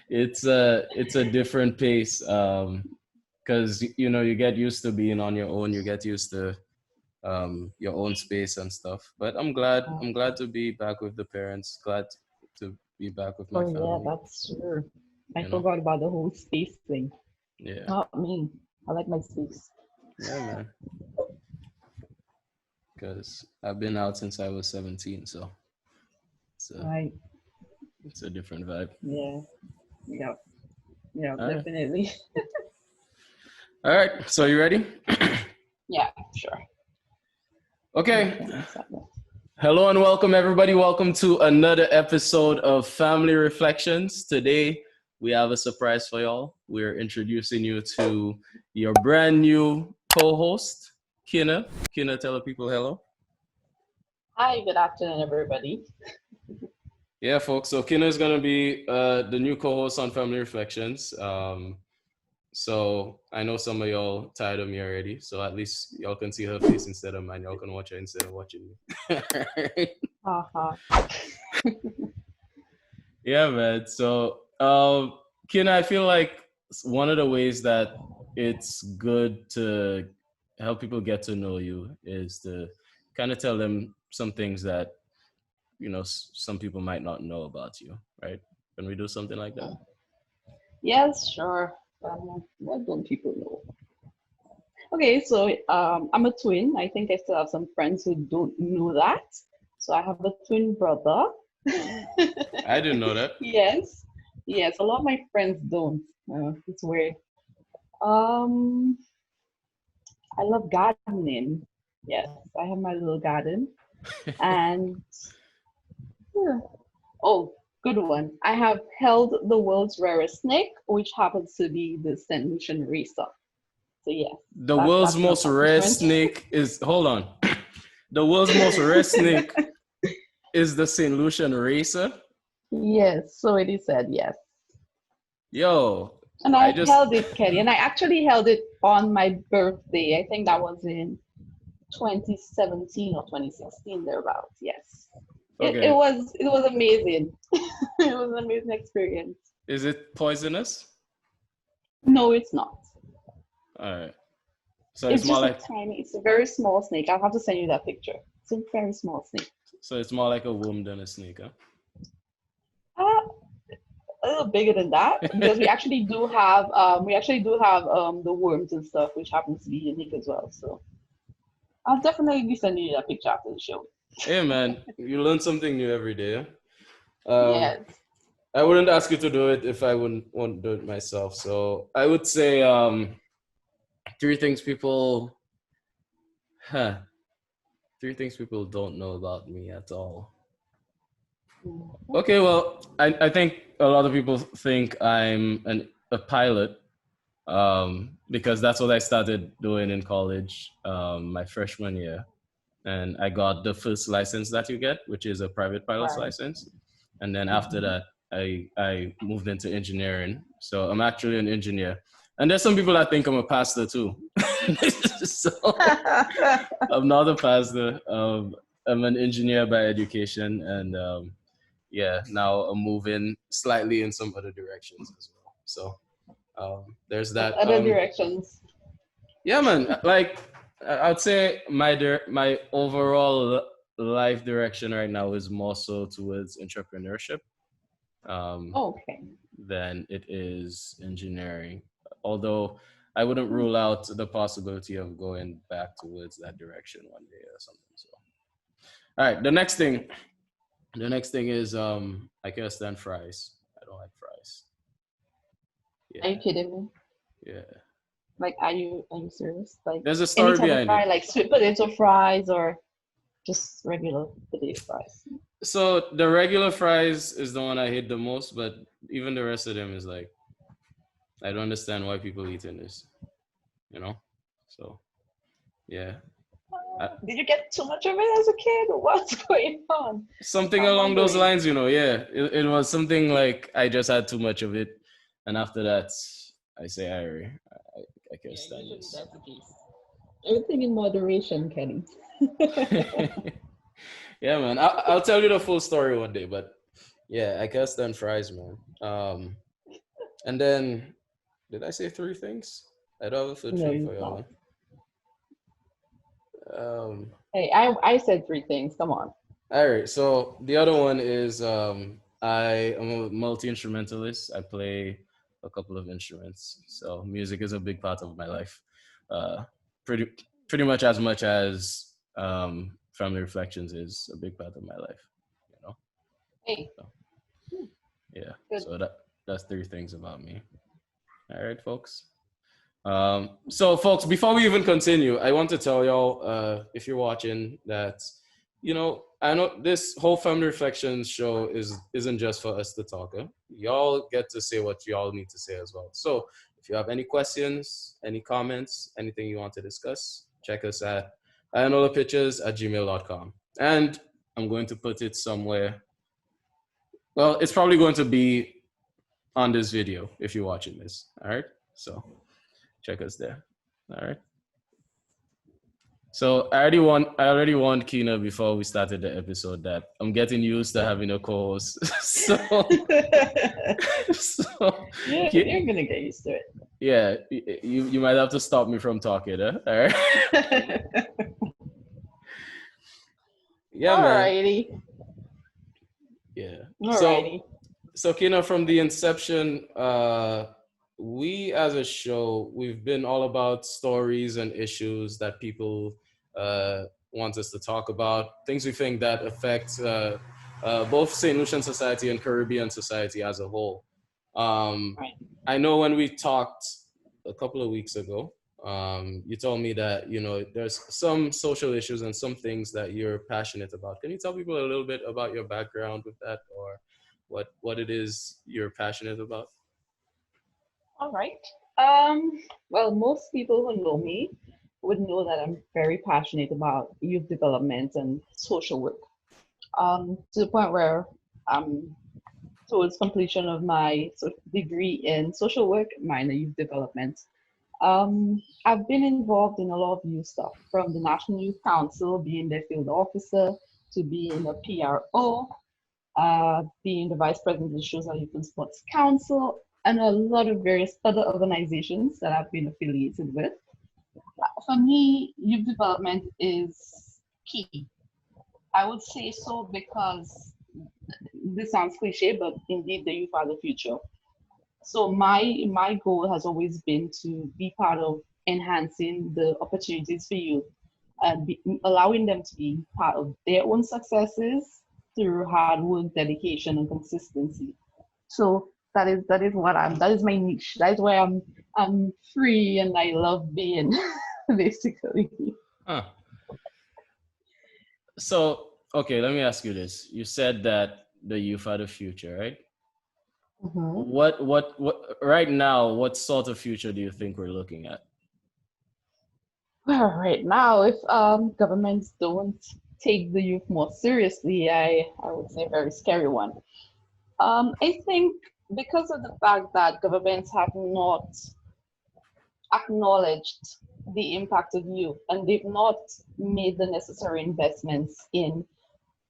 It's a different pace. Because you get used to being on your own. You get used to your own space and stuff. But I'm glad to be back with the parents. Glad to be back with my Oh yeah, family. that's true. I You know. forgot about the whole space thing. Yeah. Not me. I like my space. Yeah, man. Because I've been out since I was 17, so it's a Right. it's a different vibe. Yeah. Yeah. Yeah, All right. definitely. All right. So you ready? Yeah, sure. Okay. Okay, let's start that. Hello and welcome, everybody. Welcome to another episode of Family Reflections. Today, we have a surprise for y'all. We're introducing you to your brand new co host, Kina. Kina, tell the people hello. Hi, good afternoon, everybody. Yeah, folks. So, Kina is going to be the new co host on Family Reflections. So, I know some of y'all tired of me already. So, at least y'all can see her face instead of mine. Y'all can watch her instead of watching me. Haha. Yeah, man. So, Ken, I feel like one of the ways that it's good to help people get to know you is to kind of tell them some things that some people might not know about you, right? Can we do something like that? Yes, sure. What don't people know? Okay, so I'm a twin. I think I still have some friends who don't know that. So I have a twin brother. I didn't know that. Yes, yes. A lot of my friends don't. It's weird. Um, I love gardening. Yes, I have my little garden, and yeah. Oh, good one. I have held the world's rarest snake, which happens to be the St. Lucian racer. So yes, The world's that's an most rare accomplishment. snake is hold on. The world's most rare snake is the St. Lucian racer. Yes, so it is said yes. Yo, And I I just held it, Kelly, and I actually held it on my birthday. I think that was in 2017 or 2016, thereabouts. Yes. It okay. was amazing. It was an amazing experience. Is it poisonous? No, it's not. All right. So it's It's more just a like tiny, it's a very small snake. I'll have to send you that picture. It's a very small snake. a worm than a snake, huh? Uh, a little bigger than that because we actually do have the worms and stuff, which happens to be unique as well. So I'll definitely be sending you that picture after the show. Hey man, you learn something new every day. Huh? Yes. I wouldn't ask you to do it if I wouldn't want to do it myself. So I would say three things people huh, three things people don't know about me at all. Mhm. Okay, well, I think a lot of people think a pilot because that's what I started doing in college my freshman year. And I got the first license that you get, which is a private pilot's Right. license. And then after Mhm. that, I moved into engineering. So I'm actually an engineer. And there's some people that think I'm a pastor too. So I'm not a pastor. I'm an engineer by education, and yeah, now I'm moving slightly in some other directions as well. So there's What that. other directions? Yeah, man. Like I'd say my overall life direction right now is more so towards entrepreneurship um, Okay. than it is engineering. Although I wouldn't rule out the possibility of going back towards that direction one day or something. So, all right. The next thing is I can't stand fries. I don't like fries. Are you Yeah, kidding me? yeah. Like, are you serious? Like There's a any story type of behind fry, it. like sweet potato fries or just regular potato fries? So the regular fries is the one I hate the most, but even the rest of them is like I don't understand why people eating this, you know. So yeah, I, Did you get too much of it as a kid? What's going on? something I'm along those wondering. lines, you know. Yeah, it was something like I just had too much of it, and after that, I say I can't Yeah, stand usually this. that's the case. Everything in moderation, Kenny. Yeah, man. I'll tell you the full story one day, but Yeah, I guess then fries, man. And then did I say three things? I don't have a food No, thing you've for not. y'all. Um, Hey, I said three things. Come on. all right. So the other one is I am a multi instrumentalist. I play a couple of instruments, so music is a big part of my life. Uh, pretty much as family reflections is a big part of my life. You know. Hey, So, hmm, yeah. good. So that's three things about me. All right, folks. So, folks, before we even continue, I want to tell y'all, if you're watching, that I know this whole family reflections show isn't just for us to talk. Y'all get to say what y'all need to say as well. So, if you have any questions, any comments, anything you want to discuss, check us at iyanolapictures@gmail.com. And I'm going to put it somewhere. Well, it's probably going to be on this video if you're watching this. All right. So check us there. All right. So I already warned Kina before we started the episode that I'm getting used to having a co-host. so so You're gonna get used to yeah, you might have to stop me from talking, huh? All right. it. Yeah, man. Alrighty. Yeah. So Alrighty. Kina, from the inception, we as a show, we've been all about stories and issues that people uh, want us to talk about, things we think that affect both St. Lucian society and Caribbean society as a whole. Um, Right. I know when we talked a couple of weeks ago, you told me that there's some social issues and some things that you're passionate about. Can you tell people a little bit about your background with that, or what it is you're passionate about? All right. Um, well, most people who know me would know that I'm very passionate about youth development and social work. To the point where I'm towards completion of my degree in social work, minor youth development. I've been involved in a lot of youth stuff, from the National Youth Council, being their field officer, to being a PRO, being the vice president of the Shows and Youth and Sports Council, and a lot of various other organizations that I've been affiliated with. For me, youth development is key. I would say so because this sounds cliche, but indeed the youth are the future. So my goal has always been to be part of enhancing the opportunities for youth and allowing them to be part of their own successes through hard work, dedication, and consistency. So that is my niche. That is where I'm free and I love being basically. Huh. So, okay, let me ask you this. You said that the youth are the future, right? Mhm. What right now, what sort of future do you think we're looking at? Well, right now, if governments don't take the youth more seriously, I would say a very scary one. I think because of the fact that governments have not acknowledged the impact of youth and they've not made the necessary investments in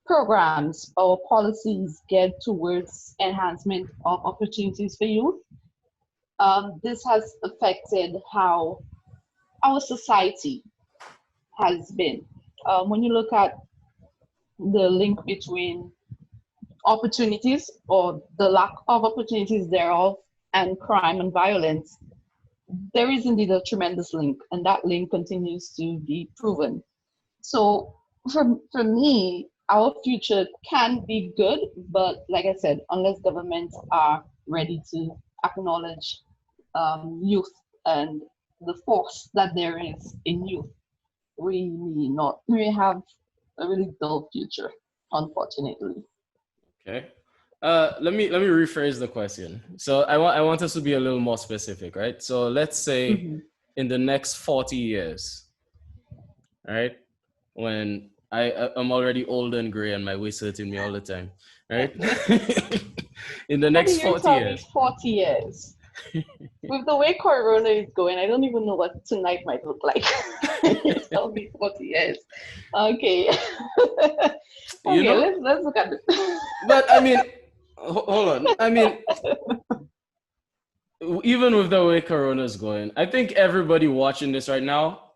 programs or policies geared towards enhancement of opportunities for youth, this has affected how our society has been. When you look at the link between opportunities or the lack of opportunities thereof and crime and violence, there is indeed a tremendous link, and that link continues to be proven. So, for me, our future can be good, but like I said, unless governments are ready to acknowledge youth and the force that there is in youth, we may not. We may have a really dull future, unfortunately. Okay. Let me rephrase the question. So I want us to be a little more specific, right? So let's say Mhm. in the next 40 years, right? When I'm already old and gray and my waist hurting me all the time, right? In the How do next you 40 tell me years. 40 years? With the way Corona is going, I don't even know what tonight might look like. You tell me 40 years. Okay. you Okay, know, let's look at it. but I mean, hold on. I mean, even with the way Corona's going, I think everybody watching this right now,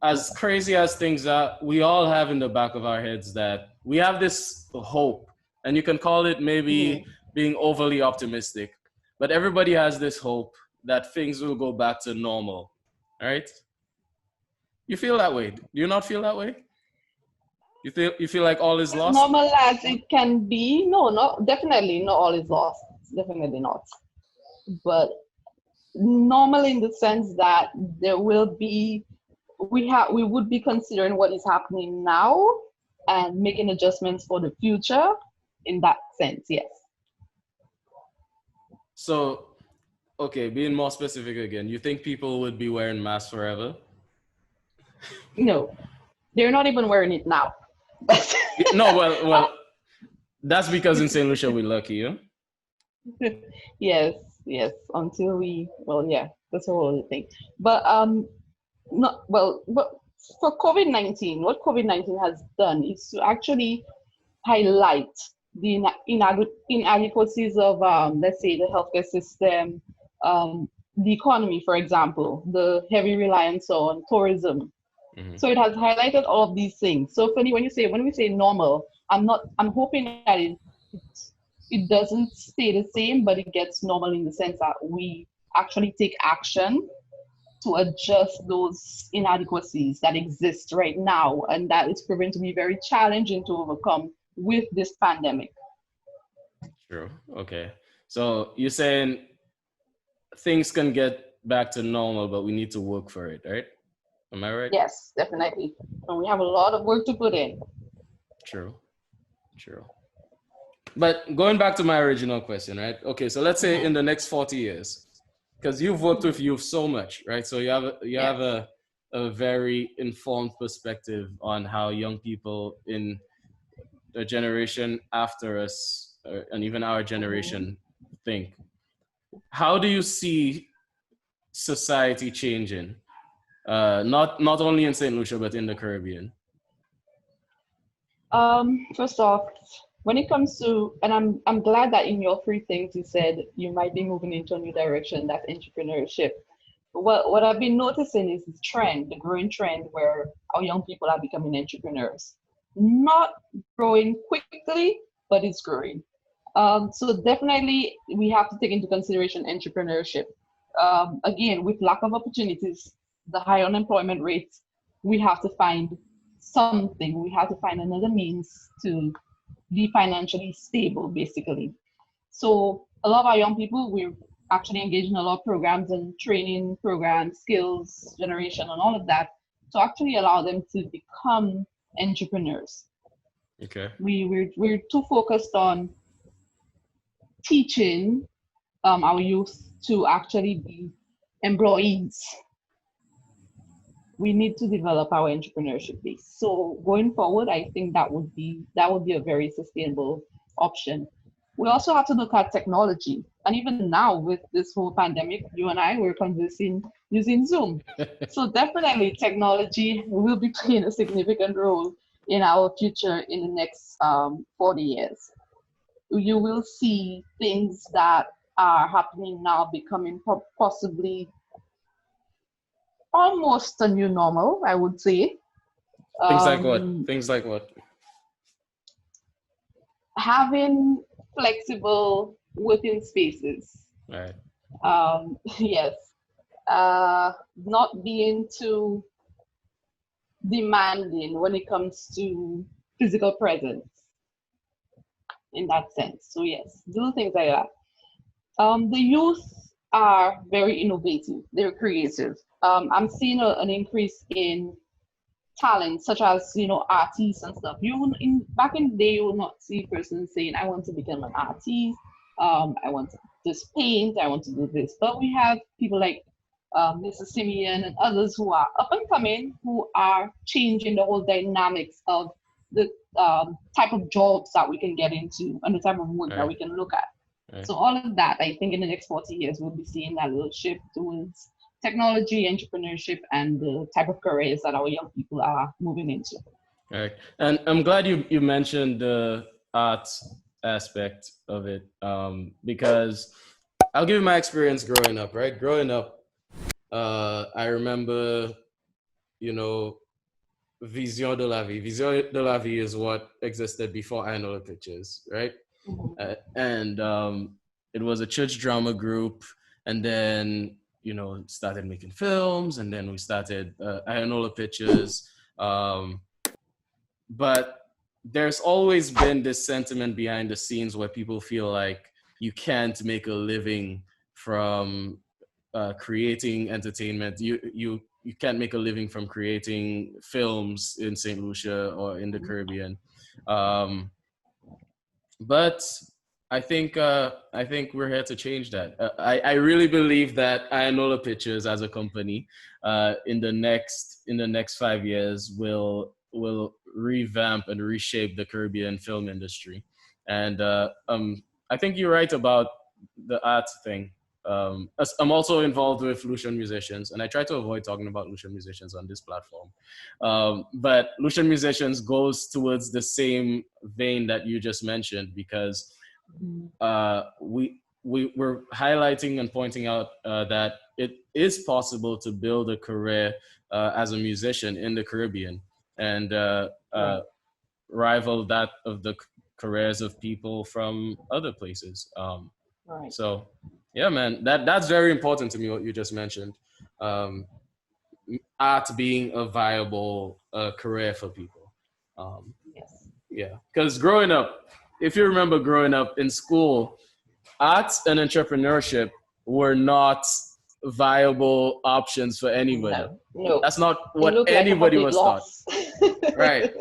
as crazy as things are, we all have in the back of our heads that we have this hope, and you can call it maybe being overly optimistic, but everybody has this hope that things will go back to normal, right? You feel that way? Do you not feel that way? You feel like all is As lost? normal as it can be. No, not definitely not all is lost. Definitely not. But normal in the sense that there will be we would be considering what is happening now and making adjustments for the future in that sense, yes. So, okay, being more specific again, you think people would be wearing masks forever? No, they're not even wearing it now. No, well, that's because in St. Lucia we're lucky, yeah? Yes, yes, until we, well, yeah, that's a whole other thing. But not well, but for COVID-19, what COVID-19 has done is to actually highlight the inadequacies of, let's say, the healthcare system, the economy, for example, the heavy reliance on tourism. Mm-hmm. So it has highlighted all of these things. So funny when we say normal, I'm hoping that it doesn't stay the same, but it gets normal in the sense that we actually take action to adjust those inadequacies that exist right now, and that is proven to be very challenging to overcome with this pandemic. True. Okay. So you're saying things can get back to normal, but we need to work for it, right? Am I right? Yes, definitely. And we have a lot of work to put in. True. True. But going back to my original question, right? Okay, so let's say in the next 40 years, because you've worked with youth so much, right? So you have a very informed perspective on how young people in the generation after us, and even our generation, think. How do you see society changing? Not only in St. Lucia, but in the Caribbean. First off, when it comes to, and I'm glad that in your three things you said you might be moving into a new direction, that's entrepreneurship. What I've been noticing is this trend, the growing trend where our young people are becoming entrepreneurs. Not growing quickly, but it's growing. So definitely we have to take into consideration entrepreneurship. Again, with lack of opportunities, the high unemployment rates, we have to find something. We have to find another means to be financially stable, basically. So a lot of our young people, we're actually engaged in a lot of programs and training programs, skills generation, and all of that to actually allow them to become entrepreneurs. Okay. We're too focused on teaching our youth to actually be employees. We need to develop our entrepreneurship base. So going forward, I think that would be a very sustainable option. We also have to look at technology. And even now with this whole pandemic, you and I were conversing using Zoom. So definitely technology will be playing a significant role in our future in the next 40 years. You will see things that are happening now becoming possibly almost a new normal, I would say. Things like what? Things like what? Having flexible working spaces. Right. Yes. Not being too demanding when it comes to physical presence in that sense. So yes, do things like that. The youth are very innovative. They're creative. I'm seeing an increase in talents such as artists and stuff. Back in the day you will not see a person saying I want to become an artist, I want to just paint, I want to do this. But we have people like Mr. Simeon and others who are up and coming, who are changing the whole dynamics of the type of jobs that we can get into and the type of work that we can look at. So all of that, I think in the next 40 years, we'll be seeing that little shift towards technology, entrepreneurship, and the type of careers that our young people are moving into. Right. And I'm glad you mentioned the arts aspect of it, because I'll give you my experience growing up. Right, growing up, I remember, you know, Vision de la Vie. Vision de la Vie is what existed before Iyanola Pictures, right? And it was a church drama group, and then started making films, and then we started Iyanola Pictures. Um, but there's always been this sentiment behind the scenes where people feel like you can't make a living from creating entertainment. You can't make a living from creating films in Saint Lucia or in the Caribbean. Um, but I think we're here to change that. I really believe that Iyanola Pictures as a company, in the next 5 years, will revamp and reshape the Caribbean film industry. And I think you're right about the art thing. I'm also involved with Lucian musicians, and I try to avoid talking about Lucian musicians on this platform. But Lucian musicians goes towards the same vein that you just mentioned, because we're highlighting and pointing out that it is possible to build a career as a musician in the Caribbean, and rival that of the careers of people from other places. Right. So, yeah, man, that's very important to me, what you just mentioned. Um, Art being a viable career for people. Yes. Yeah, because growing up, if you remember growing up in school, arts and entrepreneurship were not viable options for anybody. No. That's not It what looked like a anybody complete was taught. loss. Right.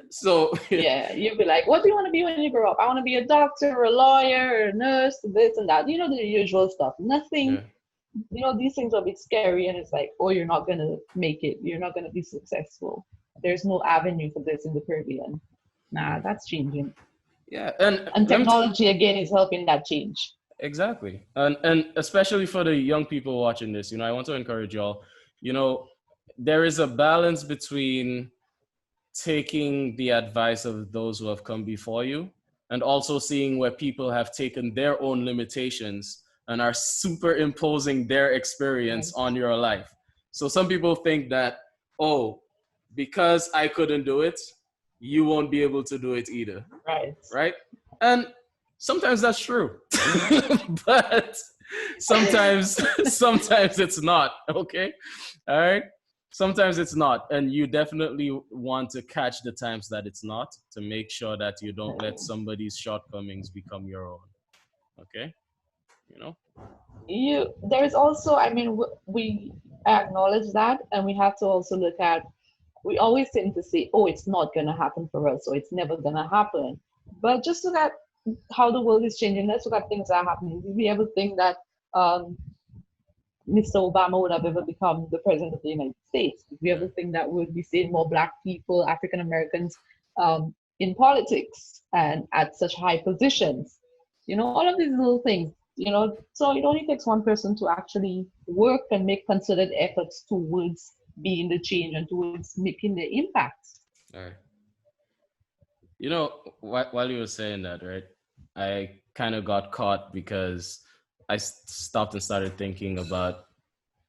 So yeah, you'd be like, what do you want to be when you grow up? I want to be a doctor or a lawyer or a nurse, this and that. You know, the usual stuff. Nothing, these things are a bit scary, and it's like, oh, you're not going to make it. You're not going to be successful. There's no avenue for this in the Caribbean. Nah, that's changing. Yeah, and technology again is helping that change. Exactly, and especially for the young people watching this, I want to encourage y'all. There is a balance between taking the advice of those who have come before you, and also seeing where people have taken their own limitations and are superimposing their experience on your life. So some people think that, oh, because I couldn't do it, you won't be able to do it either. Right? And sometimes that's true. But sometimes it's not, okay? All right? Sometimes it's not, and you definitely want to catch the times that it's not, to make sure that you don't let somebody's shortcomings become your own. Okay? There is also, I mean, we acknowledge that, and we have to also look at, we always tend to say, oh, it's not going to happen for us, or it's never going to happen. But just look at how the world is changing. Let's look at things that are happening. Did we ever think that Mr. Obama would have ever become the president of the United States? Did we ever think that we would be seeing more Black people, African Americans, in politics and at such high positions? All of these little things. So it only takes one person to actually work and make concerted efforts towards being the change and towards making the impact. All right. While you were saying that, right, I kind of got caught because I stopped and started thinking about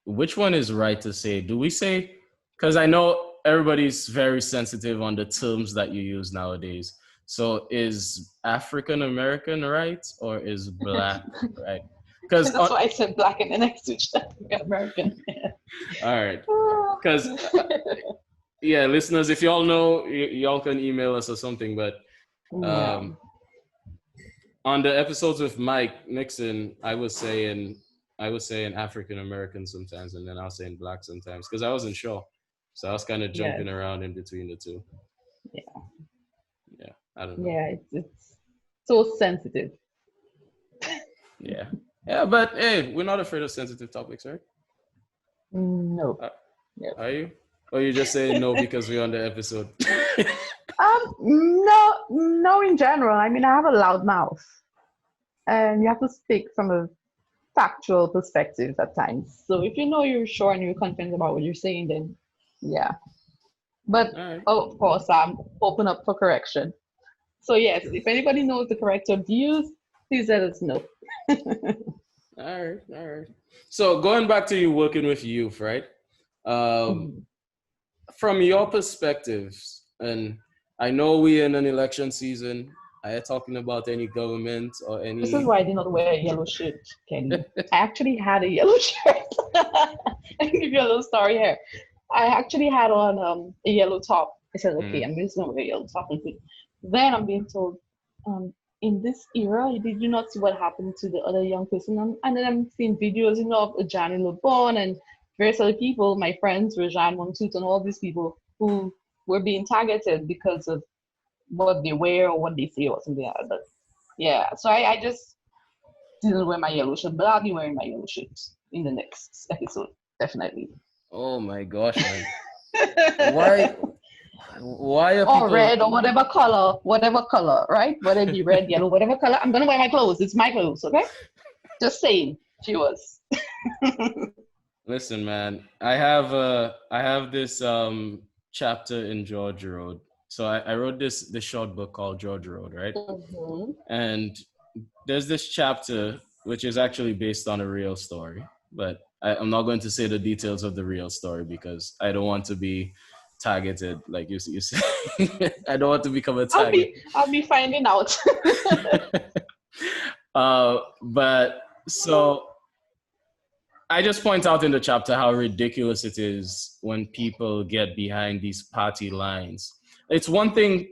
which one is right to say. Do we say, because I know everybody's very sensitive on the terms that you use nowadays. So is African American right, or is Black right? Because that's why I said Black and then I switched to African American. All right. Because yeah, listeners, if y'all know, y'all can email us or something. But on the episodes with Mike Nixon, I was saying African American sometimes, and then I was saying Black sometimes, because I wasn't sure. So I was kind of jumping around in between the two. Yeah. I don't know. Yeah, it's so sensitive. Yeah, but hey, we're not afraid of sensitive topics, right? No. Are you? Or you just saying no because we're on the episode? No, in general. I mean, I have a loud mouth, and you have to speak from a factual perspective at times. So if you're sure and you're confident about what you're saying, then yeah. But of course, I'm open up for correction. So yes, if anybody knows the correct term to use, please let us know. All right, all right. So going back to you working with youth, right? Um, Mhm. from your perspectives, and I know we're in an election season. Are you talking about any government or This is any? why I did not wear a yellow shirt, Kenny. I actually had a yellow shirt. I can give you a little story here. I actually had on a yellow top. I said, okay, Mhm. I'm just gonna wear a yellow top and see. Then I'm being told, in this era, did you not see what happened to the other young person? And then I'm seeing videos, of Johnny LeBon and various other people, my friends, Rajan Montut, and all these people who were being targeted because of what they wear or what they say or something like that. But yeah, so I just didn't wear my yellow shirt, but I'll be wearing my yellow shirt in the next episode, definitely. Oh my gosh, man! Why? Why are Or people? red or whatever color, right? Whether it be red, yellow, whatever color, I'm gonna wear my clothes. It's my clothes, okay? Just saying, viewers. Listen, man. I have this chapter in George Road. So I wrote this short book called George Road, right? Mm-hmm. And there's this chapter which is actually based on a real story, but I'm not going to say the details of the real story because I don't want to be targeted, like you say. I don't want to become a I'll target. be I'll be finding out. But so I just point out in the chapter how ridiculous it is when people get behind these party lines. It's one thing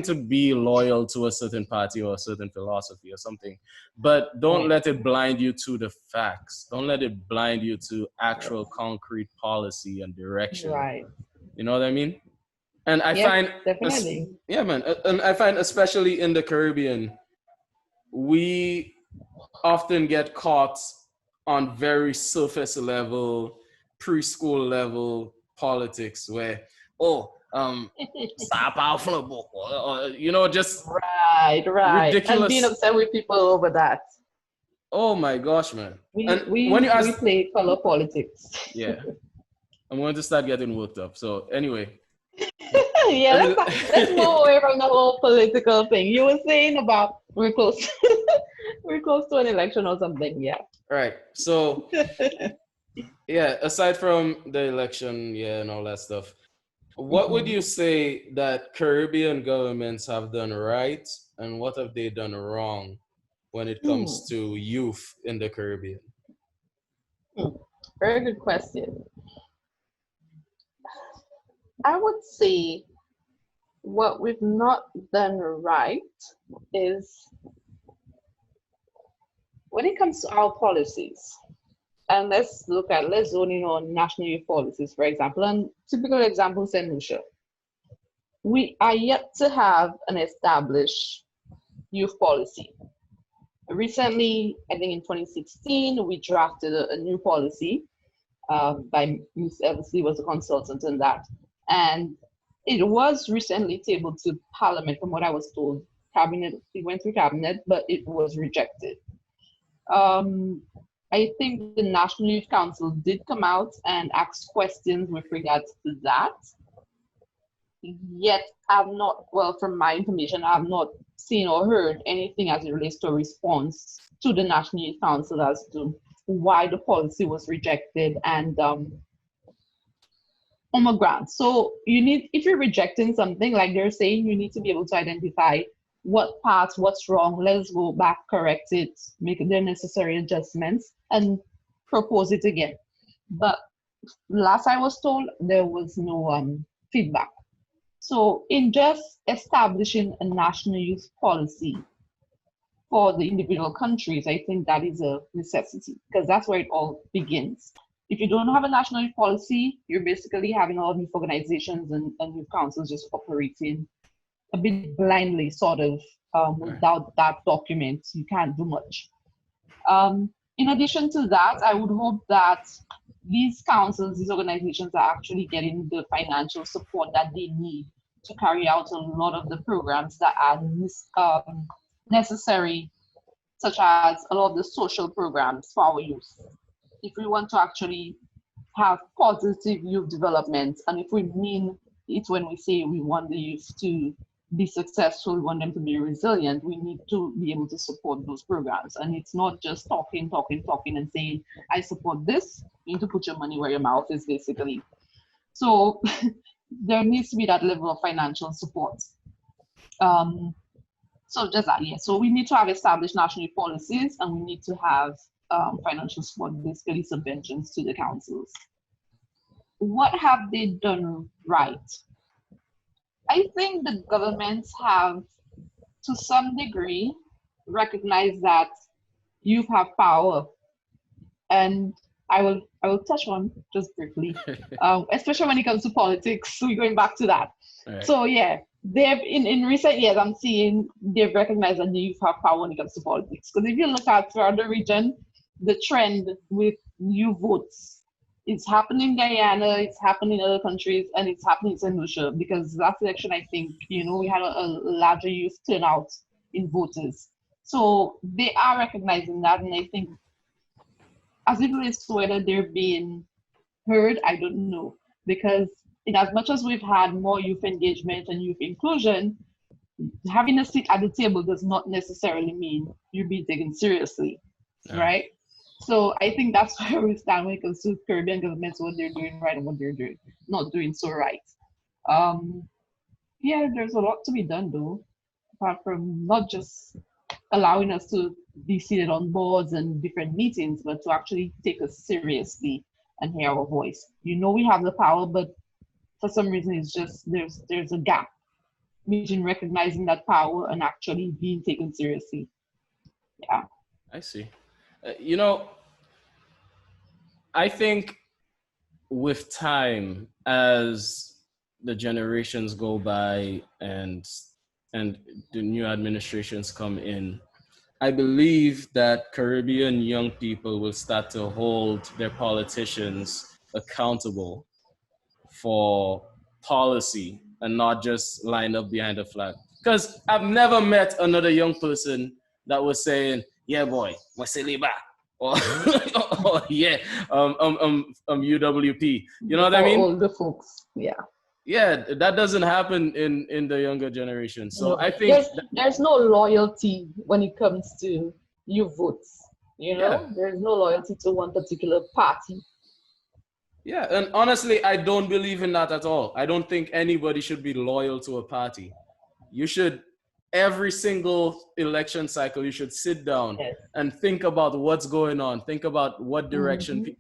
to be loyal to a certain party or a certain philosophy or something, but don't Right. let it blind you to the facts. Don't let it blind you to Yes. actual concrete policy and direction. Right. You know what I mean? And I Yes, find, definitely. yeah, man, and I find especially in the Caribbean, we often get caught on very surface level, preschool level politics where, oh, stop out from the book, just Right, right. And being ridiculous. upset with people over that. Oh my gosh, man. We And when you we ask, we play color politics. yeah, I'm going to start getting worked up. So anyway, Yeah, let me, let's move away from the whole political thing. You were saying about we're close we're close to an election or something, yeah. right. So yeah, aside from the election, yeah, and all that stuff, what would Mhm. you say that Caribbean governments have done right and what have they done wrong when it comes Hmm. to youth in the Caribbean? Hmm. Very good question. I would say what we've not done right is when it comes to our policies. And let's zone in on national youth policies, for example. And typical example, St. Lucia. We are yet to have an established youth policy. Recently, I think in 2016, we drafted a new policy by Ms. Eversley was a consultant on that. And it was recently tabled to Parliament, from what I was told. Cabinet, it went through Cabinet, but it was rejected. Um, I think the National Youth Council did come out and ask questions with regards to that. Yet, I've not, well, from my information, I've not seen or heard anything as it relates to a response to the National Youth Council as to why the policy was rejected and grant. So you need, if you're rejecting something, like they're saying, you need to be able to identify what parts, what's wrong. Let's go back, correct it, make the necessary adjustments, and propose it again. But last I was told, there was no feedback. So in just establishing a national youth policy for the individual countries, I think that is a necessity because that's where it all begins. If you don't have a national youth policy, you're basically having all these organizations and youth councils just operating a bit blindly, sort of, Right. without that document. You can't do much. In addition to that, I would hope that these councils, these organizations are actually getting the financial support that they need to carry out a lot of the programs that are necessary, such as a lot of the social programs for our youth. If we want to actually have positive youth development, and if we mean it when we say we want the youth to be successful, we want them to be resilient, we need to be able to support those programs. And it's not just talking and saying, I support this. You need to put your money where your mouth is, basically. So there needs to be that level of financial support. So just that, yeah. So we need to have established national policies, and we need to have financial support, basically subventions to the councils. What have they done right? I think the governments have, to some degree, recognized that youth have power, and I will touch on just briefly, especially when it comes to politics. We're going back to that. Right. So yeah, they've in recent years, I'm seeing they've recognized that the youth have power when it comes to politics. Because if you look at throughout the region, the trend with youth votes, it's happening in Guyana, it's happening in other countries, and it's happening in St. Lucia. Because last election, I think, we had a larger youth turnout in voters. So they are recognizing that, and I think as it relates to whether they're being heard, I don't know. Because in as much as we've had more youth engagement and youth inclusion, having a seat at the table does not necessarily mean you're being taken seriously, right? So I think that's where we stand when it comes to Caribbean governments, what they're doing right and what they're doing not doing so right. Yeah, there's a lot to be done though, apart from not just allowing us to be seated on boards and different meetings, but to actually take us seriously and hear our voice. We have the power, but for some reason it's just there's a gap between recognizing that power and actually being taken seriously. Yeah. I see. I think with time, as the generations go by and the new administrations come in, I believe that Caribbean young people will start to hold their politicians accountable for policy and not just line up behind a flag. Because I've never met another young person that was saying, yeah, boy, Wasiliba. Or, or yeah, UWP. You know what I mean? Older folks, yeah. Yeah, that doesn't happen in the younger generation. So I think there's no loyalty when it comes to youth votes. There's no loyalty to one particular party. Yeah, and honestly, I don't believe in that at all. I don't think anybody should be loyal to a party. You should, every single election cycle, you should sit down and think about what's going on. Think about what direction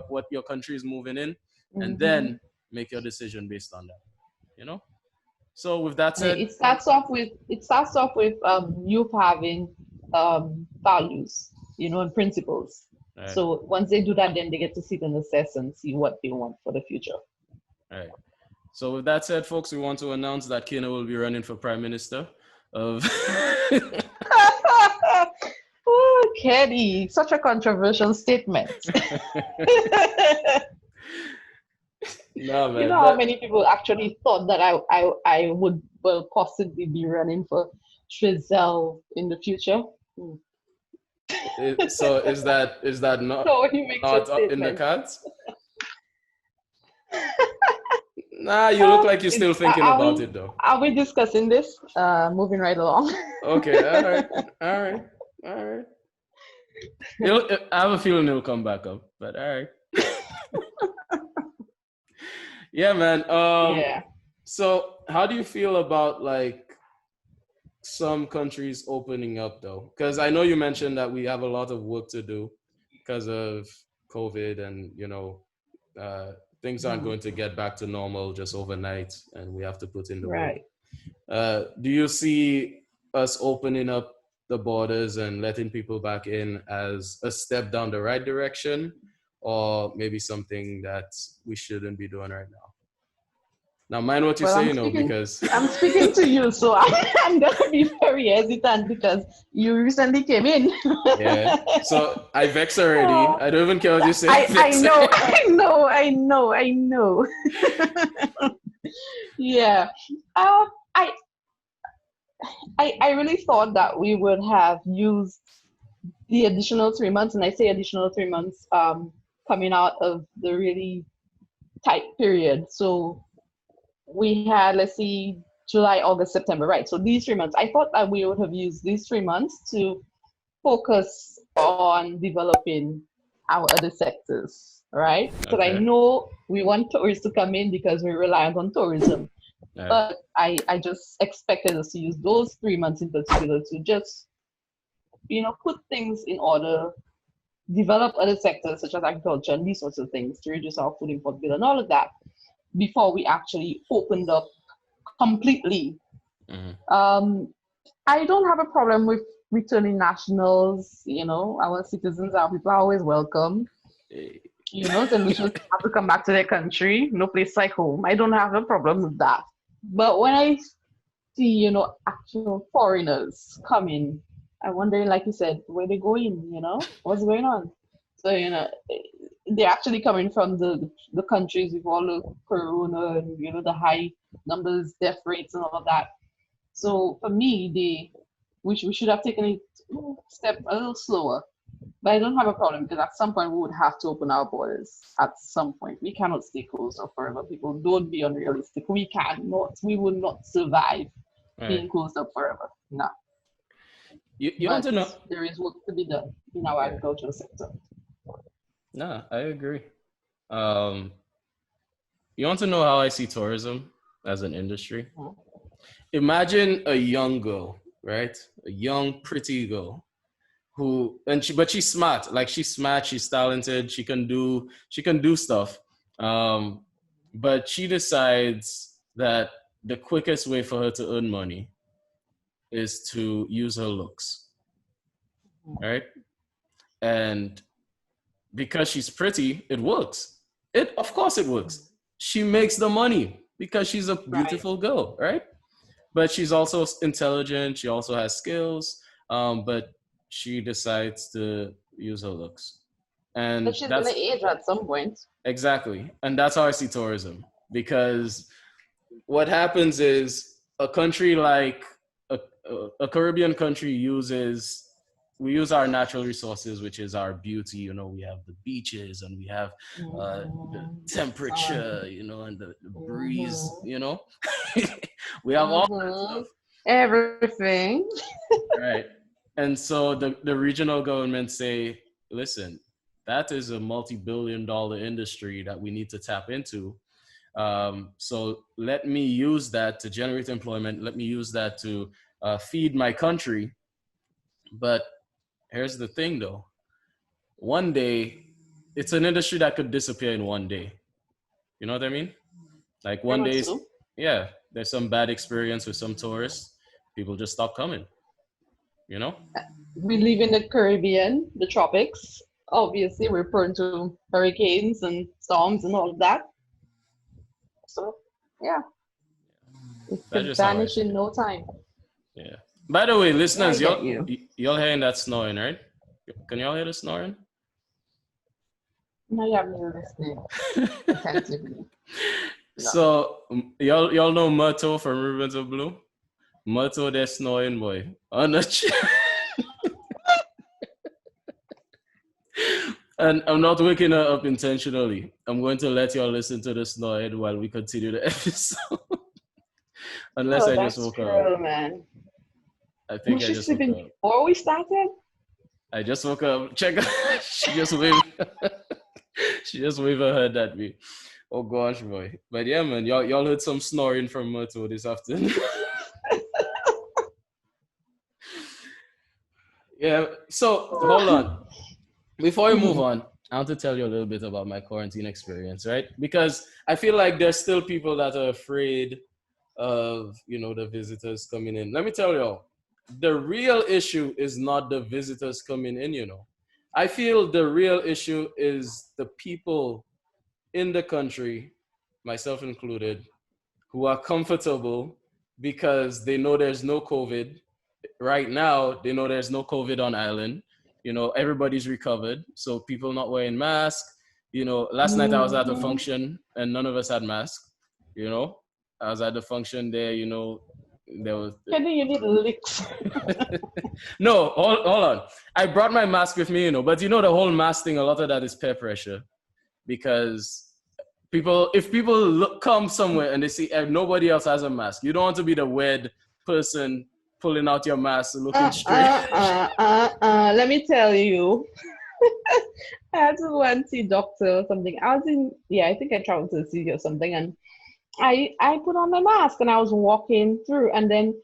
what your country is moving in, and then make your decision based on that. So with that said, it starts off with youth having values, and principles. Right. So once they do that, then they get to sit and assess and see what they want for the future. All right. So with that said, folks, we want to announce that Kina will be running for Prime Minister of... Oh, Keddy, such a controversial statement. No, man. How many people actually thought that I would possibly be running for Trizell in the future? So is that not, not in the cards? Nah, you look like you're still thinking about it though. Are we discussing this? Moving right along. Okay, all right. I have a feeling it'll come back up, but all right. Yeah, man. Yeah. So how do you feel about some countries opening up though? Because I know you mentioned that we have a lot of work to do because of COVID, and things aren't going to get back to normal just overnight, and we have to put in the work. Do you see us opening up the borders and letting people back in as a step down the right direction, or maybe something that we shouldn't be doing right now? Now, mind what you say, because... I'm speaking to you, so I'm going to be very hesitant because you recently came in. Yeah, so I vex already. I don't even care what you say. I know. Yeah. I really thought that we would have used the additional 3 months, and I say additional 3 months, coming out of the really tight period. So we had, let's see, July, August, September, right? So these 3 months, I thought that we would have used these 3 months to focus on developing our other sectors, right? Because I Okay. know we want tourists to come in because we're reliant on tourism. All right. But I just expected us to use those 3 months in particular to just, put things in order, develop other sectors such as agriculture and these sorts of things to reduce our food import bill and all of that before we actually opened up completely. Mm-hmm. I don't have a problem with returning nationals, our citizens, our people are always welcome. Then we should have to come back to their country, no place like home. I don't have a problem with that. But when I see, actual foreigners coming, I wonder, like you said, where they going, what's going on? So, they're actually coming from the countries with all the corona and, the high numbers, death rates and all of that. So for me, we should have taken it step a little slower. But I don't have a problem because at some point we would have to open our borders. At some point, we cannot stay closed up forever. People, don't be unrealistic. We cannot. We will not survive All being closed up forever. No. You want But to know? there is work to be done in our Yeah. agricultural sector. No, I agree. Um, you want to know how I see tourism as an industry? Mhm. Imagine a young girl, right? A young, pretty girl but she's smart. Like she's smart, she's talented, she can do stuff. Um, but she decides that the quickest way for her to earn money is to use her looks, right? And because she's pretty, it works. Of course it works. She makes the money because she's a Right. beautiful girl, right? But she's also intelligent. She also has skills. But she decides to use her looks, But and she's gonna that's age at some point. exactly. And that's how I see tourism. Because what happens is a country like a Caribbean country we use our natural resources, which is our beauty. We have the beaches and we have the temperature, and the breeze. We have all that stuff, Everything. right? And so the regional governments say, listen, that is a multi-billion-dollar industry that we need to tap into. So let me use that to generate employment. Let me use that to feed my country. But here's the thing, though. One day, it's an industry that could disappear in one day. You know what I mean? Like Very one much day, so. yeah, there's some bad experience with some tourists. People just stop coming. You know? We live in the Caribbean, the tropics. Obviously, we're prone to hurricanes and storms and all of that. So, yeah, it That's could just how I vanish see in it. no time. Yeah. By the way, Yeah, I listeners, get y'all you. y'all hearing that snoring, right? Can y'all hear the snoring? Now you have me listening attentively. No. So y'all know Murto from Rivers of Blue? Murto, they're snoring, boy. On the And I'm not waking her up intentionally. I'm going to let y'all listen to the snoring while we continue the episode. Unless Oh, I just that's woke her up. true, man. I think Was I she just woke sleeping her up. before we started? I just woke up. Check out. She just waved. She just waved her head at me. Oh gosh, boy. But yeah, man, y'all heard some snoring from Murto this afternoon. Yeah. So hold on. Before we move on, I want to tell you a little bit about my quarantine experience, right? Because I feel like there's still people that are afraid of, the visitors coming in. Let me tell you, the real issue is not the visitors coming in. I feel the real issue is the people in the country, myself included, who are comfortable because they know there's no COVID. Right now, they know there's no COVID on island. Everybody's recovered. So people not wearing masks. Last night I was at a Mhm. function and none of us had masks. I was at the function there, there was Kenny, you need licks. no, hold on. I brought my mask with me, but the whole mask thing, a lot of that is peer pressure because if people come somewhere and they see nobody else has a mask, you don't want to be the weird person pulling out your mask looking straight. Let me tell you. I had to go and see doctor or something. I think I traveled to the city or something, and I put on my mask and I was walking through, and then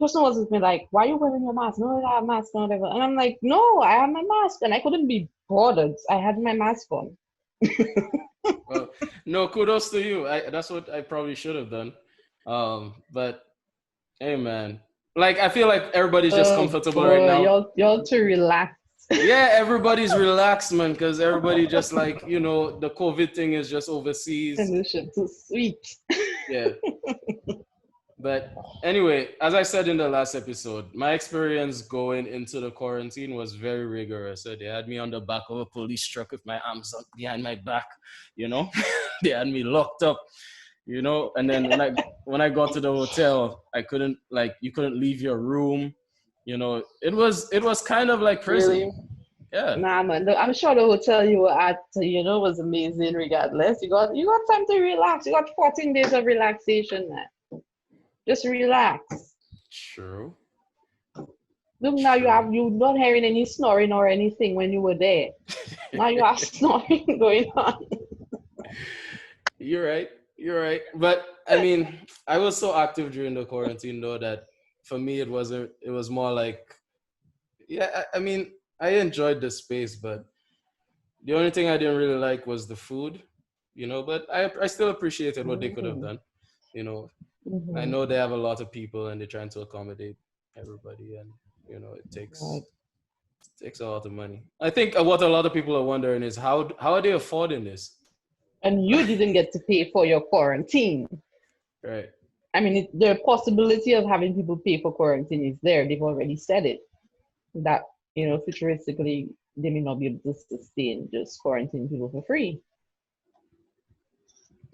person was with me like, "Why are you wearing your mask? No, I have a mask, no, whatever." And I'm like, "No, I have my mask," and I couldn't be bothered. I had my mask on. Well, no, kudos to you. That's what I probably should have done. But hey, man, like I feel like everybody's just comfortable right now. You're too relaxed. Yeah, everybody's relaxed, man, because everybody just like, you know, the COVID thing is just overseas. Too sweet. Yeah. But anyway, as I said in the last episode, my experience going into the quarantine was very rigorous. So they had me on the back of a police truck with my arms up behind my back, you know. They had me locked up, you know. And then when I got to the hotel, you couldn't leave your room. You know, it was kind of like prison. Really? Yeah. Nah, man. I'm sure the hotel you were at, was amazing. Regardless, you got time to relax. You got 14 days of relaxation, man. Just relax. True. Look, now you're not hearing any snoring or anything when you were there. Now you have snoring going on. You're right. But I mean, I was so active during the quarantine though that for me it was more like, yeah, I mean, I enjoyed the space, but the only thing I didn't really like was the food, you know, but I still appreciated what they could have done, you know. Mm-hmm. I know they have a lot of people and they're trying to accommodate everybody, and you know it takes a lot of money. I think what a lot of people are wondering is how are they affording this? And you didn't get to pay for your quarantine. Right. I mean, the possibility of having people pay for quarantine is there. They've already said it. That, futuristically, they may not be able to sustain just quarantine people for free.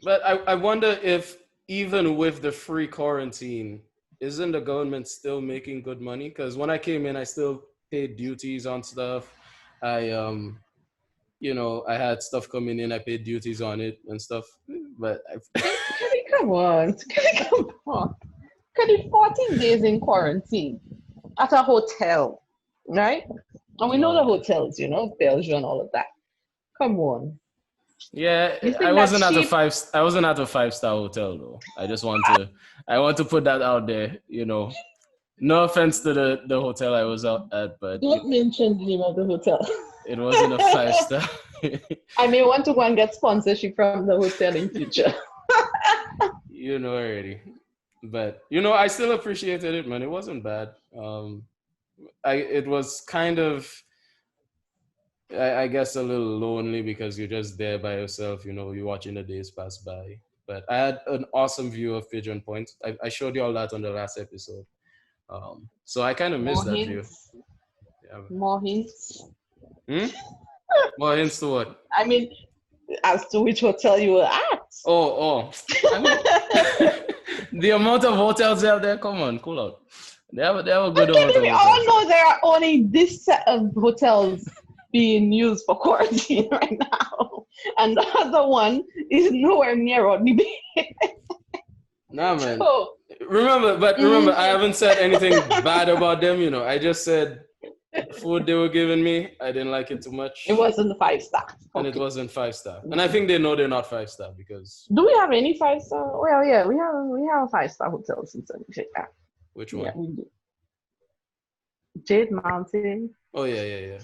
But I wonder if even with the free quarantine, isn't the government still making good money? Because when I came in, I still paid duties on stuff. I had stuff coming in. I paid duties on it and stuff. But come on. 14 days in quarantine at a hotel, right? And we know the hotels, Belgium and all of that. Come on. Yeah, I wasn't at a 5-star hotel though. I want to put that out there, No offense to the hotel I was out at, but don't mention the name of the hotel. It wasn't a 5-star. I may want to go and get sponsorship from the hotel in future. You know already. But I still appreciated it, man. It wasn't bad. It was kind of, I guess, a little lonely because you're just there by yourself, you're watching the days pass by. But I had an awesome view of Pigeon Point. I showed you all that on the last episode. So I kind of missed that view. Yeah. More hints? More hints to what? I mean, as to which hotel you were at. Oh. I mean, the amount of hotels out there, come on, cool out. They have a good amount of hotels. We all know there are only this set of hotels being used for quarantine right now, and the other one is nowhere near Rodney Bay. Nah, man. So, remember, I haven't said anything bad about them. I just said the food they were giving me, I didn't like it too much. It wasn't 5-star. And it wasn't 5-star. And I think they know they're not 5-star because. Do we have any 5-star? Well, yeah, we have 5-star hotels in San Jose. Which one? Yeah, we do. Jade Mountain. Oh yeah.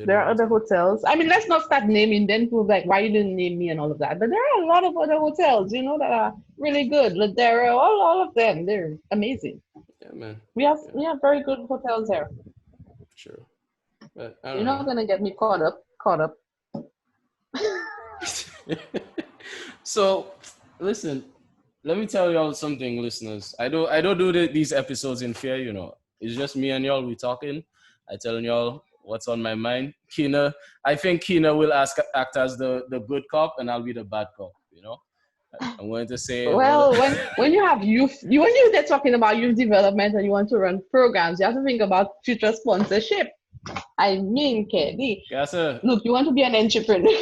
There are other hotels. I mean, let's not start naming them. People like, why you didn't name me and all of that. But there are a lot of other hotels, that are really good. Ladera, all of them, they're amazing. Yeah, man. We have very good hotels here. Sure. But You're not gonna get me caught up. So, listen. Let me tell y'all something, listeners. I don't do these episodes in fear. It's just me and y'all. We talking. I telling y'all what's on my mind. I think Kina will act as the good cop, and I'll be the bad cop. I'm going to say. Well, when you have when you're talking about youth development and you want to run programs, you have to think about future sponsorship. I mean, Keddy. Yes, sir. Look, you want to be an entrepreneur.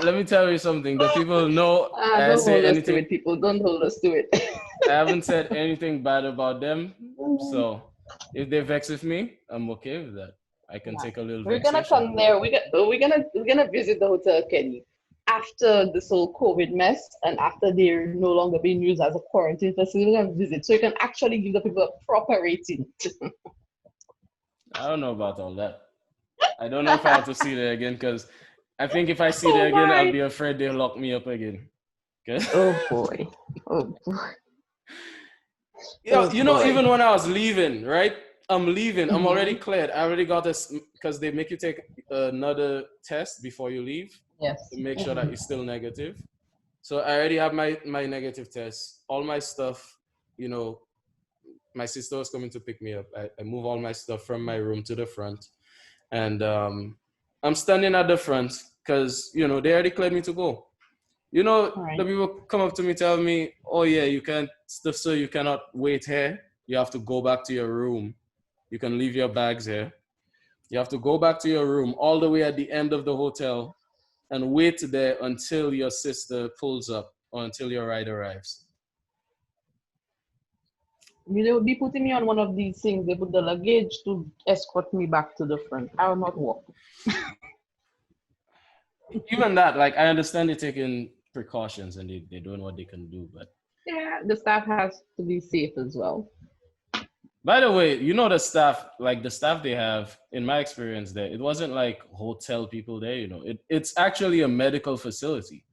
let me tell you something. The people know I Don't say hold us to anything. it, people. Don't hold us to it. I haven't said anything bad about them. So if they vex with me, I'm okay with that. I can Yeah. take a little We're gonna vexation. come there. We're gonna visit the hotel, Kenny, after this whole COVID mess and after they're no longer being used as a quarantine facility. We're gonna visit so you can actually give the people a proper rating. I don't know about all that. I don't know if I have to see there again because I think if I see there Oh again, I'll my! be afraid they'll lock me up again. Okay? Oh boy! Oh boy! Yeah, Oh boy! even when I was leaving, right? I'm leaving. I'm already Mm-hmm. cleared. I already got this because they make you take another test before you leave Yes. to make sure that Mm-hmm. you're still negative. So I already have my negative test. All my stuff, you know, my sister was coming to pick me up. I move all my stuff from my room to the front. And I'm standing at the front because, they already cleared me to go. All The right. people come up to me, tell me, oh yeah, you can't stuff, so you cannot wait here. You have to go back to your room. You can leave your bags here. You have to go back to your room all the way at the end of the hotel and wait there until your sister pulls up or until your ride arrives. They would be putting me on one of these things. They put the luggage to escort me back to the front. I will not walk. Even that, like, I understand they're taking precautions and they're doing what they can do, but Yeah, the staff has to be safe as well. by the way, the staff they have, in my experience there, it wasn't like hotel people there, it's actually a medical facility.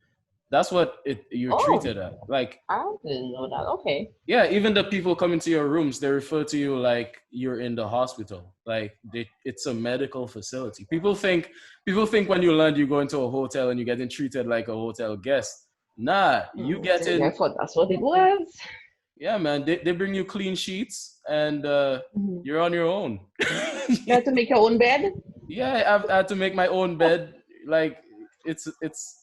That's what you're Oh, treated at. Like, I didn't know that. Okay. yeah, even the people coming to your rooms, they refer to you like you're in the hospital. Like it's a medical facility. People think when you land, you go into a hotel and you're getting treated like a hotel guest. Nah, you get I in. thought that's what it was. Yeah, man, they bring you clean sheets and Mhm. you're on your own. You had to make your own bed. Yeah, I had to make my own Oh, bed. Like it's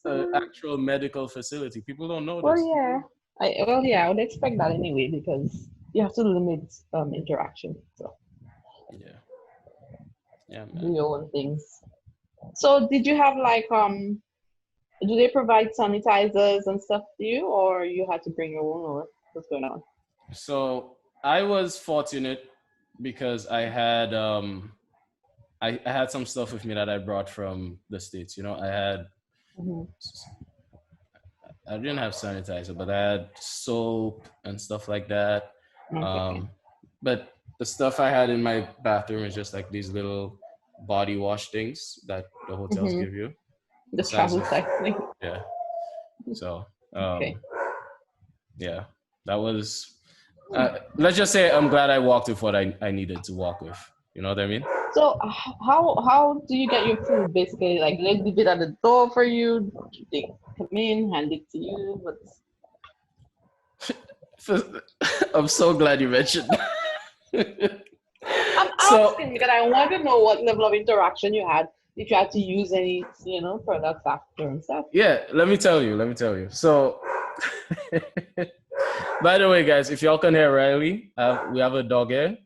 an actual medical facility. People don't know well, this. yeah. I would expect that anyway because you have to limit interaction. So Yeah, yeah, do man. your own things. So did you have like do they provide sanitizers and stuff to you, or you had to bring your own, or what's going on? So I was fortunate because I had some stuff with me that I brought from the States. Hmm. I didn't have sanitizer, but I had soap and stuff like that. Okay. Um, but the stuff I had in my bathroom is just like these little body wash things that the hotels Hmm. give you. The The size travel of cycling. yeah. So Okay. yeah, that was. Let's just say I'm glad I walked with what I needed to walk with. You know what I mean? So how do you get your food basically? Like they leave it at the door for you. They come in, hand it to you. What's I'm so glad you mentioned. I'm So asking because I want to know what level of interaction you had if you had to use any, products after and stuff. yeah, let me tell you. Let me tell you. So, by the way, guys, if y'all can hear Riley, we have a dog here,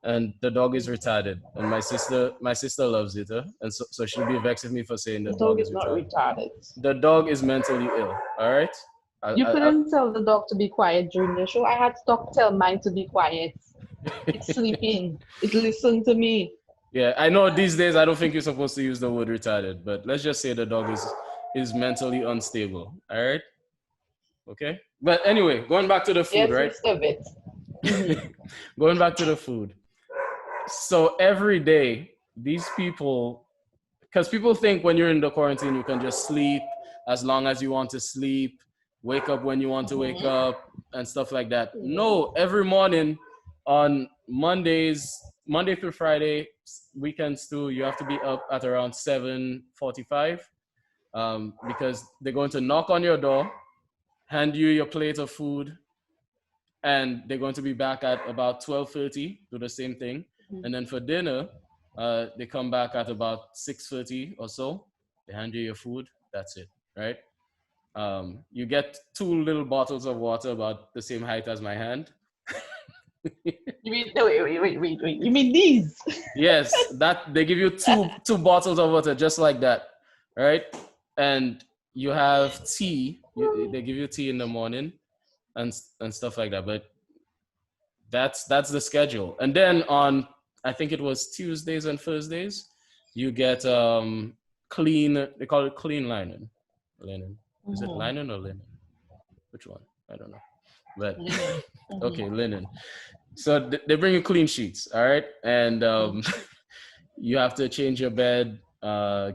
and the dog is retarded, and my sister loves it, and so she'll be vexed with me for saying the The dog dog is is not retarded. retarded. The dog is mentally ill. All right. You I, couldn't tell the dog to be quiet during the show. I had to tell mine to be quiet. It's sleeping. It listened to me. yeah, I know these days I don't think you're supposed to use the word retarded, but let's just say the dog is mentally unstable. All right. Okay. But anyway, going back to the food, Yes, right? Mr. Vet. Mm-hmm. Going back to the food. So every day, these people, because people think when you're in the quarantine, you can just sleep as long as you want to sleep, wake up when you want to wake Mm-hmm. up, and stuff like that. Yes. No, every morning on Monday through Friday, weekends too, you have to be up at around 7:45, because they're going to knock on your door, hand you your plate of food, and they're going to be back at about 12:30, do the same thing, and then for dinner, they come back at about 6:30 or so. They hand you your food. That's it, right? You get two little bottles of water about the same height as my hand. You mean no, wait. You mean these? Yes, that they give you two bottles of water just like that, right? And you have tea. They give you tea in the morning and stuff like that. But that's the schedule. And then on, I think it was Tuesdays and Thursdays, you get clean. They call it clean linen. Linen. Is it Mhm. linen or linen? Which one? I don't know. But Linen. okay, Mhm. linen. So they bring you clean sheets, all right, and Mhm. you have to change your bed,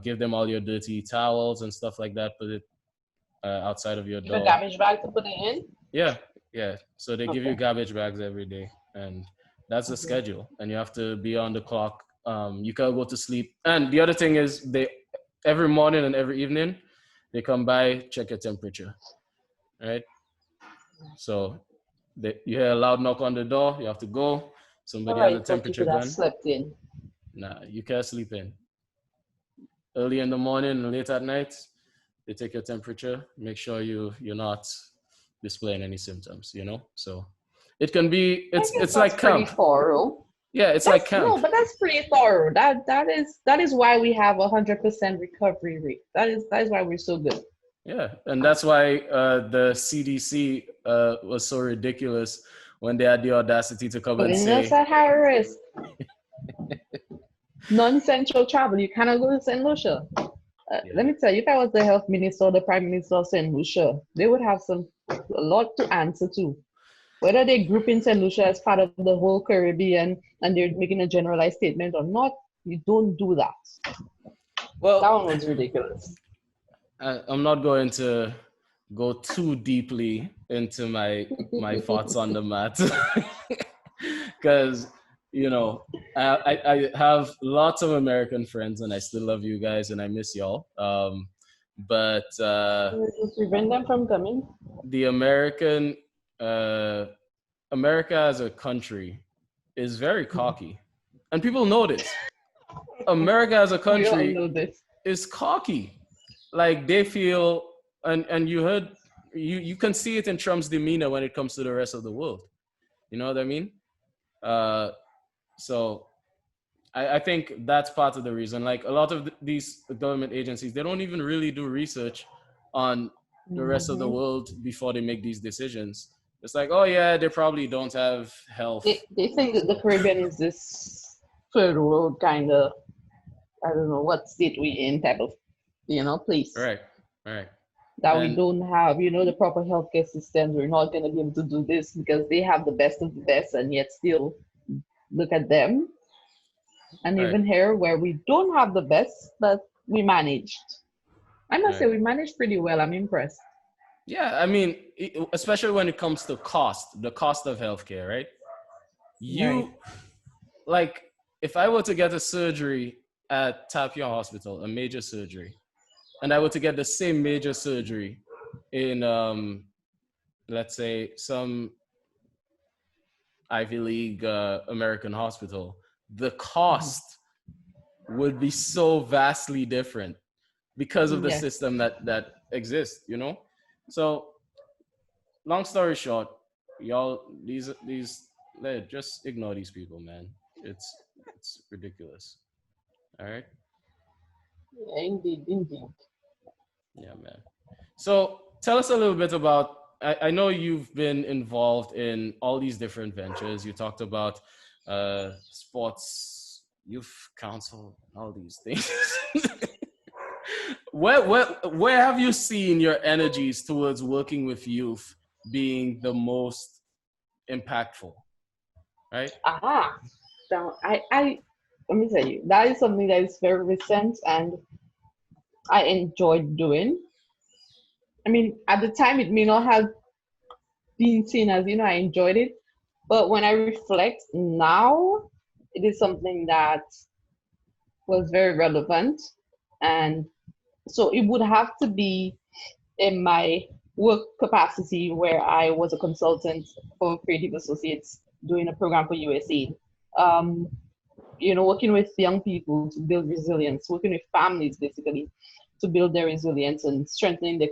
give them all your dirty towels and stuff like that. Put it outside of your Give a door. garbage bag to put it in. Yeah, yeah. So they give you Okay. garbage bags every day, and that's the Okay. schedule. And you have to be on the clock. You can't go to sleep. And the other thing is, they every morning and every evening, they come by, check your temperature, right? So you hear a loud knock on the door, you have to go. All Somebody has a right, but you temperature could have gun. slept in. Nah, you can't sleep in. Early in the morning and late at night, they take your temperature, make sure you're not displaying any symptoms, you know? So it can be, I guess it's that's like pretty camp. thorough. Yeah, it's like That's camp. no, but that's pretty thorough. That is why we have 100% recovery rate. That is why we're so good. Yeah, and that's why the CDC was so ridiculous when they had the audacity to come and Putting us say, at higher risk. Non-essential travel. You cannot go to St. Lucia. Let yeah, me tell you, if I was the health minister or the prime minister of St. Lucia, they would have a lot to answer to. Whether they group in St. Lucia as part of the whole Caribbean and they're making a generalized statement or not, you don't do that. That well, one was ridiculous. I'm not going to go too deeply into my thoughts on the matter because you know I have lots of American friends and I still love you guys and I miss y'all. But Just prevent them from coming. the uh, America as a country is very cocky, and people know this. America as a We all country know this. is cocky. Like they feel, and you heard, you can see it in Trump's demeanor when it comes to the rest of the world. You know what I mean? Uh, so I think that's part of the reason. Like a lot of these government agencies, they don't even really do research on the rest of the Hmm. world before they make these decisions. It's like, oh yeah, they probably don't have health. They think that the Caribbean is this third world kind of, I don't know what state we in type of, place Right, right, that we and don't have, the proper healthcare systems. We're not going to be able to do this because they have the best of the best, and yet still look at them. And right, even here, where we don't have the best, but we managed. I must say, right. we managed pretty well. I'm impressed. Yeah, I mean, especially when it comes to cost, the cost of healthcare, right? Right. You like, if I were to get a surgery at Tapia Hospital, a major surgery, and I were to get the same major surgery in, let's say, some Ivy League American hospital, the Mhm. cost would be so vastly different because of the Yes. system that exists. You know, so long story short, y'all, just ignore these people, man. It's ridiculous. All right. Yeah, indeed, indeed. Yeah, man. So tell us a little bit about. I know you've been involved in all these different ventures. You talked about sports, youth council, all these things. Where have you seen your energies towards working with youth being the most impactful? Right. Aha. So let me tell you, that is something that is very recent and I enjoyed doing. I mean, at the time, it may not have been seen as, I enjoyed it. But when I reflect now, it is something that was very relevant. And so it would have to be in my work capacity where I was a consultant for Creative Associates doing a program for USAID. Um, working with young people to build resilience, working with families basically to build their resilience and strengthening their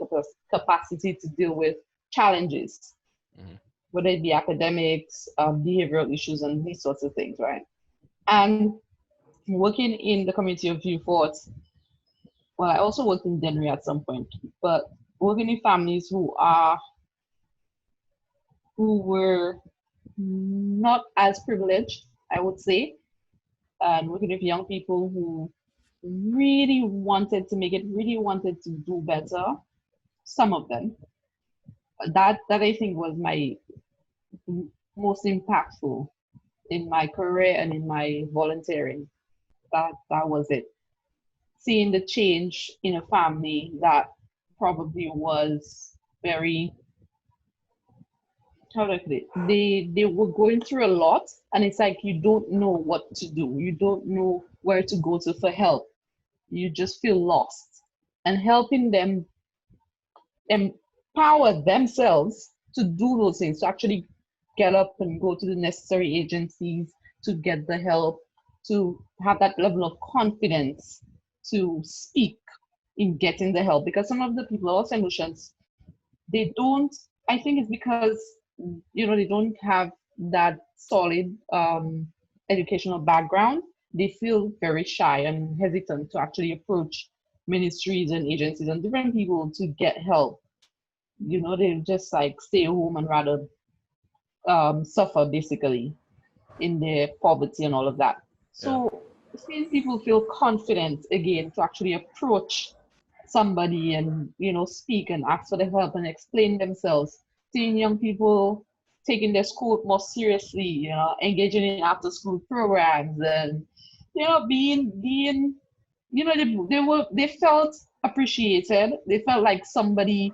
capacity to deal with challenges, Mm-hmm. whether it be academics, behavioral issues, and these sorts of things, right? And working in the community of youth force, well, I also worked in Denver at some point, but working in families who were not as privileged, I would say, and working with young people who really wanted to make it, really wanted to do better. Some of them. That I think was my most impactful in my career and in my volunteering. That was it. Seeing the change in a family that probably was very, how do I put it? They were going through a lot, and it's like you don't know what to do. You don't know where to go to for help. You just feel lost. And helping them empower themselves to do those things, to actually get up and go to the necessary agencies to get the help, to have that level of confidence to speak in getting the help. Because some of the people, our solutions, they don't, I think it's because, they don't have that solid educational background. They feel very shy and hesitant to actually approach ministries and agencies and different people to get help. They just like stay home and rather suffer basically in their poverty and all of that. Yeah. So seeing people feel confident again to actually approach somebody and speak and ask for the help and explain themselves, seeing young people taking their school more seriously, engaging in after school programs and being they felt appreciated. They felt like somebody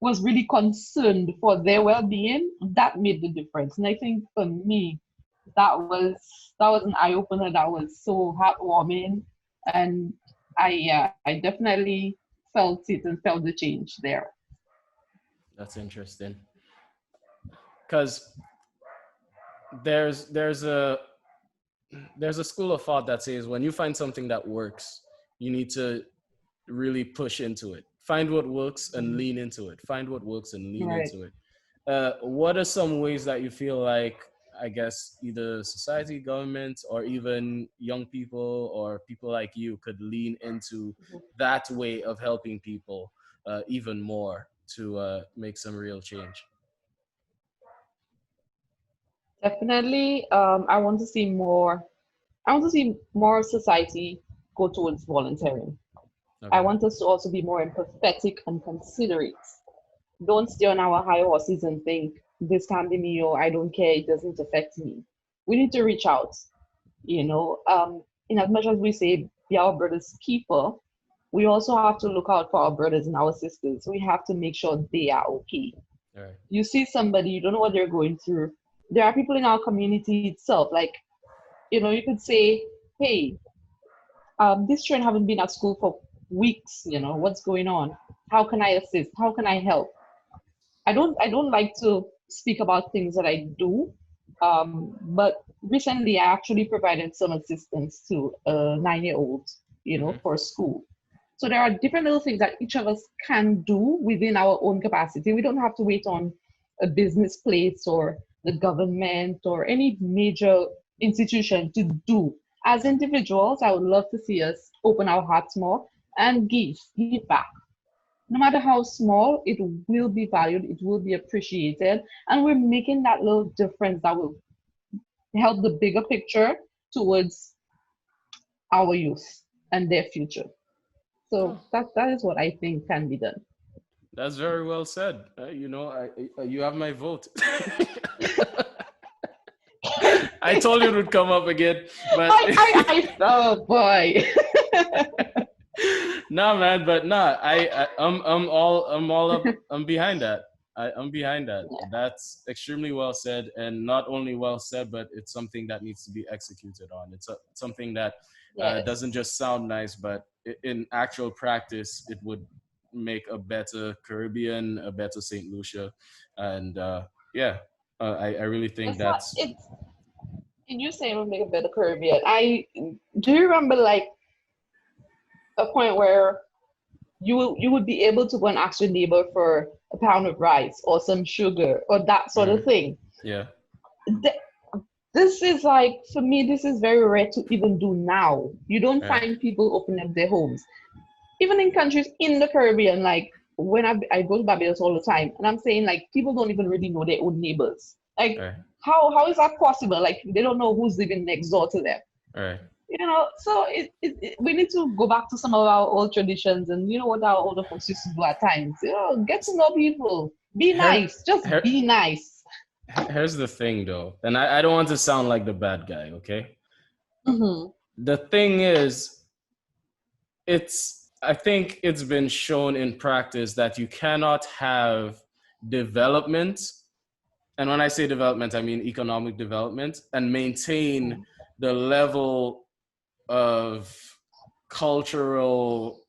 was really concerned for their well-being. That made the difference. And I think for me, that was an eye-opener. That was so heartwarming, and I definitely felt it and felt the change there. That's interesting. Because there's there's a there's a school of thought that says when you find something that works, you need to really push into it. Find what works and lean into it. Find what works and lean Right. into it. What are some ways that you feel like, I guess, either society, government, or even young people or people like you could lean into that way of helping people even more to make some real change? Definitely, I want to see more society go towards volunteering. I Okay. want us to also be more empathetic and considerate. Don't stay on our high horses and think this can be me or I don't care, it doesn't affect me. We need to reach out, you know. In as much as we say be our brother's keeper, we also have to look out for our brothers and our sisters. We have to make sure they are okay. All right. You see somebody, you don't know what they're going through. There are people in our community itself, like, you could say, hey, this children haven't been at school for weeks, what's going on? How can I assist? How can I help? I don't like to speak about things that I do, but recently I actually provided some assistance to a 9-year-old, Mm-hmm. for school. So there are different little things that each of us can do within our own capacity. We don't have to wait on a business place or the government or any major institution to do. As individuals, I would love to see us open our hearts more and give back. No matter how small, it will be valued, it will be appreciated, and we're making that little difference that will help the bigger picture towards our youth and their future. Oh, So that is what I think can be done. that's very well said. You have my vote. I told you it would come up again, but Oh boy. nah, man. But nah, I'm all up. I'm behind that. I'm behind that. That's extremely well said, and not only well said, but it's something that needs to be executed on. Something that doesn't Yes. just sound nice, but in actual practice, it would make a better Caribbean, a better Saint Lucia, and yeah, I really think It's not that's it's and you say it will make a better Caribbean. I do you remember like a point where you would be able to go and ask your neighbor for a pound of rice or some sugar or that sort of mhm, thing. yeah, Th- This is like, for me, this is very rare to even do now. You don't right, find people opening up their homes. even in countries in the Caribbean, like when I go to Barbados all the time, and I'm saying like people don't even really know their own neighbors. Like Right. how is that possible? Like they don't know who's living next door to them. Right. So we need to go back to some of our old traditions, and you know what our older folks used to do at times. Get to know people, be Here, nice, just here, be nice. here's the thing, though, and I don't want to sound like the bad guy. Okay. Mm-hmm. The thing is, I think it's been shown in practice that you cannot have development, and when I say development, I mean economic development, and maintain the level of cultural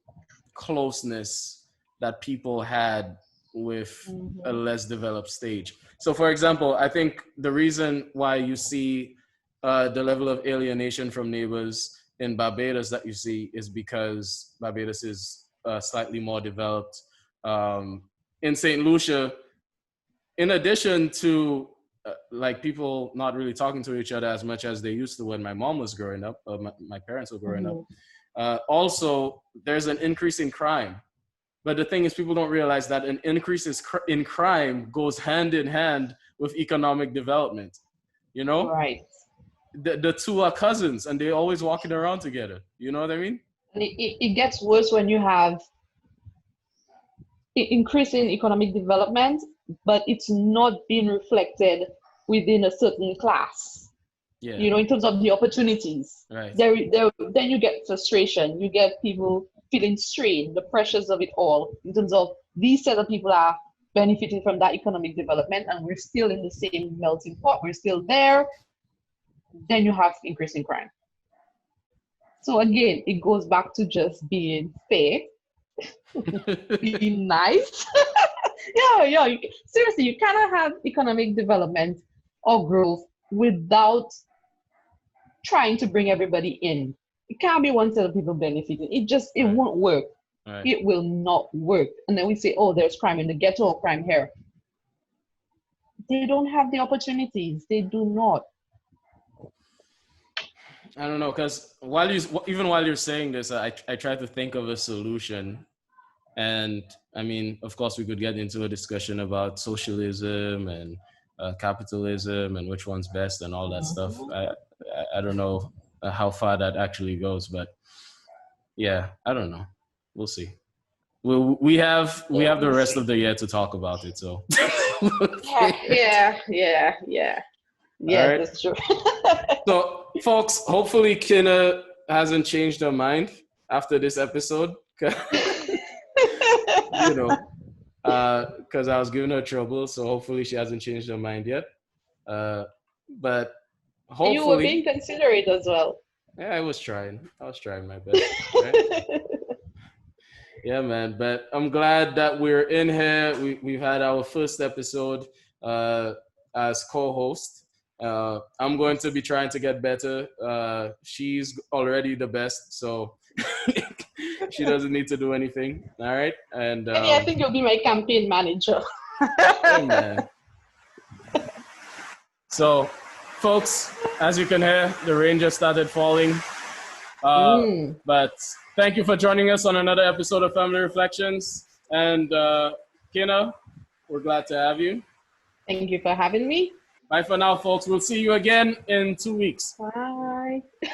closeness that people had with a Mm-hmm. less developed stage. So, for example, I think the reason why you see the level of alienation from neighbors in Barbados that you see is because Barbados is slightly more developed. In St. Lucia, in addition to like people not really talking to each other as much as they used to when my mom was growing up, or my parents were growing up, Mm-hmm. also there's an increase in crime. But the thing is, people don't realize that an increase in crime goes hand in hand with economic development. You know, Right. the two are cousins, and they're always walking around together. You know what I mean? And it gets worse when you have increase in economic development, but it's not being reflected within a certain class. Yeah. In terms of the opportunities. Right. Then you get frustration. You get people feeling strained, the pressures of it all, in terms of these set of people are benefiting from that economic development, and we're still in the same melting pot. We're still there. Then you have increasing crime. So again, it goes back to just being fair, being nice. Yeah. Seriously, you cannot have economic development or growth without trying to bring everybody in. It can't be one set of people benefiting. It Right. won't work. Right. It will not work. And then we say, oh, there's crime in the ghetto or crime here. They don't have the opportunities. They do not. I don't know, because even while you're saying this, I try to think of a solution. And I mean, of course, we could get into a discussion about socialism and capitalism and which one's best and all that stuff. Mhm. I don't know how far that actually goes, but yeah, I don't know. We'll see. We have the We'll rest of see. the year to talk about it. So Yeah. all Yes, right. that's true. So folks, hopefully Kina hasn't changed her mind after this episode. You know, because I was giving her trouble. So hopefully she hasn't changed her mind yet. But You were hopefully, being considerate as well. yeah, I was trying. I was trying my best, right? Yeah, man. But I'm glad that we're in here. We've had our first episode uh, as co-host. I'm going to be trying to get better. She's already the best, so she doesn't need to do anything. All right, and Maybe I think you'll be my campaign manager. hey, man. So, folks, as you can hear, the rain just started falling. But thank you for joining us on another episode of Family Reflections. And Kina, we're glad to have you. Thank you for having me. Bye for now, folks. We'll see you again in 2 weeks. Bye.